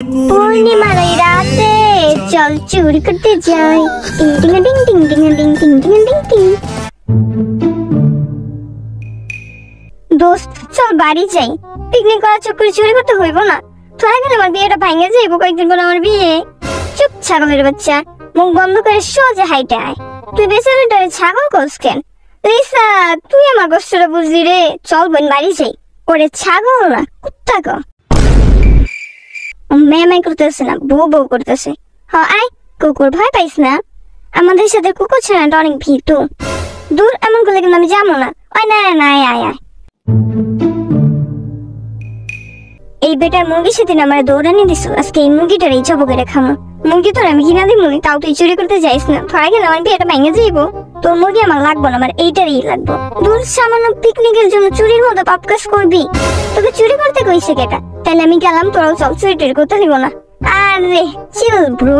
পূর্ণিমার ওই রাতে চল চুরি করতে যাই। টিং টিং টিং টিং টিং টিং টিং টিং টিং। দোস্ত চল বাড়ি যাই, পিকনিক করার চক্করে চুরি করতে হইব না। তোরা গেলে আমার বিয়েটা ভাঙে যাইব, কয়েকদিন পর আমার বিয়ে। চুপ ছাগলের বাচ্চা, মুখ বন্ধ করে সোজা হাইটে আয়। তুই বেচারাটারে ছাগল কস কেন? লিসা তুই আমার কষ্টটা বুঝলি রে। চল বোন বাড়ি যাই। ওরে ছাগল না কুত্তা ক মেয়ে করতেছে না, বউ বউ করতেছে। হ্যাঁ আয় কুকুর, ভয় পাইস না। আমাদের সাথে কুকুর ছাড়াটা অনেক ভীতু। দূর এমন করলে কিন্তু আমি যাবো না। ওই না না আয় আয় আয়। এই বেটার মুরগির সাথে আমার দৌড়ানি দিস। আজকে এই মুরগিটার এই চপ করে খামো। মুরগি তোর আমি কিনা দিব, তাও তুই চুরি করতে যাইস না। ধরা গেলে আমার বিয়েটা ভেঙে যাইব। তোর মুরগি আমার লাগবো না, আমার এইটারই লাগবো। দূর সামান্য পিকনিকের জন্য চুরির মতো পাপ কাজ করবি? তোকে চুরি করতে কইছে কেটা? তাহলে আমি গেলাম, তোরাও চল চুরি টুরি করতে দিব না। আরে চিল ব্রো,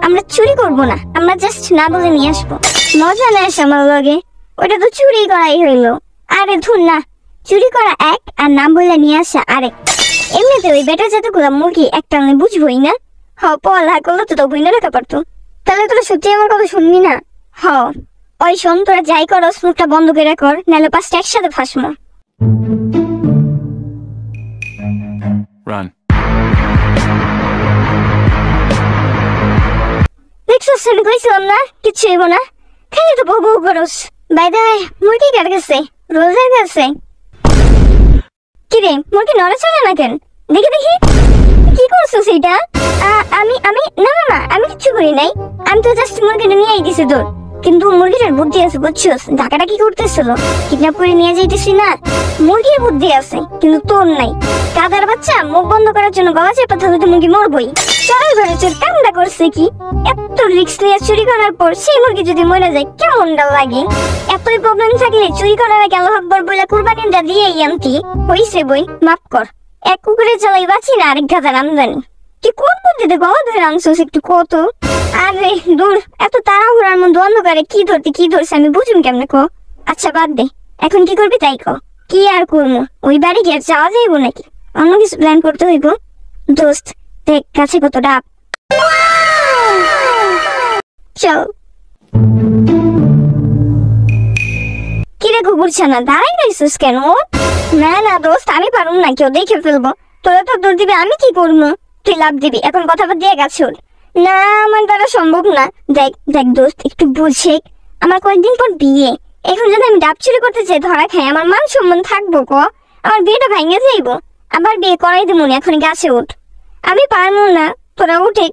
আমরা চুরি করবো না, আমরা জাস্ট না বলে নিয়ে আসবো। মজা নেস আমার লগে? ওটা তো চুরি করাই হইলো। আরে ধুর না, চুরি করা এক আর না বলে নিয়ে আসা আরেক। এমনিতে ওই বেটা যতগুলো মুরগি একটা আমি বুঝবোই না। হ পড়ালেখা করলে তো বই না রাখা পারতো। তাহলে তোরা সত্যি আমার কথা শুনবি না? হ ওই শোন, তোরা যাই করস মুখটা বন্ধ করে কর, নাহলে পাঁচটা একসাথে ফাঁসমো। দেখছস আমি কইছিলাম না কিচ্ছু হইব না, খালি তো বউ বউ করস। বাই দ্য ওয়ে মুরগি কার কাছে? রোজার কাছে। কিরে মুরগি নড়ে চলে না কেন? দেখি দেখি কি করছো সেটা? আমি আমি না না না আমি কিচ্ছু করি নাই। আমি তো জাস্ট মুরগিটা নিয়ে আইতেছি তোর। কিন্তু মুরগিটার বুদ্ধি আছে বুঝছস? ঢাকাটা কি করতেছিল? কিডন্যাপ করে নিয়ে যাইতেছি না। মুরগির বুদ্ধি আছে কিন্তু তোর নাই। কাদার বাচ্চা, মুখ বন্ধ করার জন্য গলা চেপে থাকলে তো মুরগি মরবই। চল ঘরে চোর কামটা করছে কি? এত রিস্ক নিয়ে চুরি করার পর সেই মুরগি যদি মরে যায় কেমনটা লাগে? এতই প্রবলেম থাকলে চুরি করার আগে আল্লাহু আকবার বলে কুরবানিটা দিয়েই আনতি। হইছে বই, মাফ কর। এক কুকুরে চালাই বাঁচি না, আরেক গাধার আমদানি। কি কোন বুদ্ধিতে গলা ধরে আনছিস একটু কত? আরে দূর, এত তাড়াহুড়ার মধ্যে অন্ধকারে কি ধরতে কি ধরছে আমি বুঝুম কেমনে ক? আচ্ছা বাদ দে, এখন কি করবি তাই ক। কি আর করবো, ওই বাড়ি গিয়ে যাওয়া যাইব নাকি? অন্য কিছু প্ল্যান করতে হইব। দোস্ত দেখ কাছে কত ডাব। চল। কিরে কুকুর ছানা দাঁড়াই রইছিস কেন? না না দোস্ত আমি পারুম না, কেউ দেখে ফেলবো। তোরা তো দৌড় দিবি, আমি কি করবো? তুই লাভ দিবি, এখন কথা দিয়ে গেছে। না আমার দ্বারা সম্ভব না। দেখ দেখ দোস্ত একটু বুঝে, আমার কয়েকদিন পর বিয়ে। এখন যদি আমি ডাব চুরি করতে চাই ধরা খাই, আমার মান সম্মান থাকবো ক? আমার বিয়েটা ভেঙে যাইব। আবার বিয়ে করাই দেবো না, এখন গাছে উঠ। আমি পারবো না, তোরা উঠে।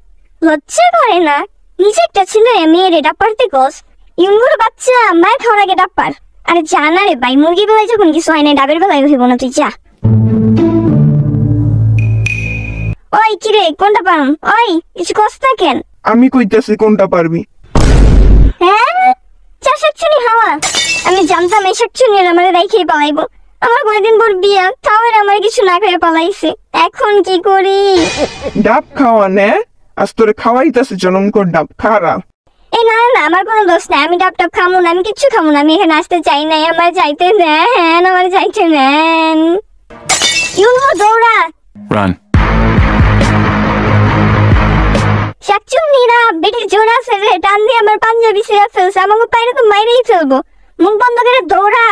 লজ্জা করে না? নিচে একটা ছেলে মেয়েরে ডাব পারতে কস? ইউঙ্গুর বাচ্চা মায়ের খাওয়ার আগে ডাব পার। আরে জানা রে ভাই, মুরগি বেলায় যখন কিছু হয় না, ডাবের বেলায় হইব না, তুই যা। ওই কিরে কোনটা পারুম? ওই কিছু কস না কেন? আমি কইতাছি কোনটা পারবি। হ্যাঁ চা শাকচুনি হাওয়া। আমি জানতাম এই শাকচুনি আমার রাইখেই পালাইবো। আমার কয়েকদিন পর বিয়া, তাও আমার কিছু না খেয়ে পালাইছে। এখন কি করি? ডাব খাওয়া নে, আজ তোরে খাওয়াইতাছে জনমকর ডাব খারা। এই না না আমার কোনো দোষ নাই, আমি ডাব টাব খামো না, আমি কিচ্ছু খামো না। আমি এখানে আসতে চাই নাই, আমার যাইতে দেন, আমার যাইতে দেন। ইউনো দৌড়া। রান। শাকচুন্নিরা বেটির জোর আছে রে, টান দিয়ে আমার পাঞ্জাবি ছিঁড়ে ফেলছে। আমাকে পাইলে তো মাইরেই ফেলবো। মুখ বন্ধ করে দৌড়া।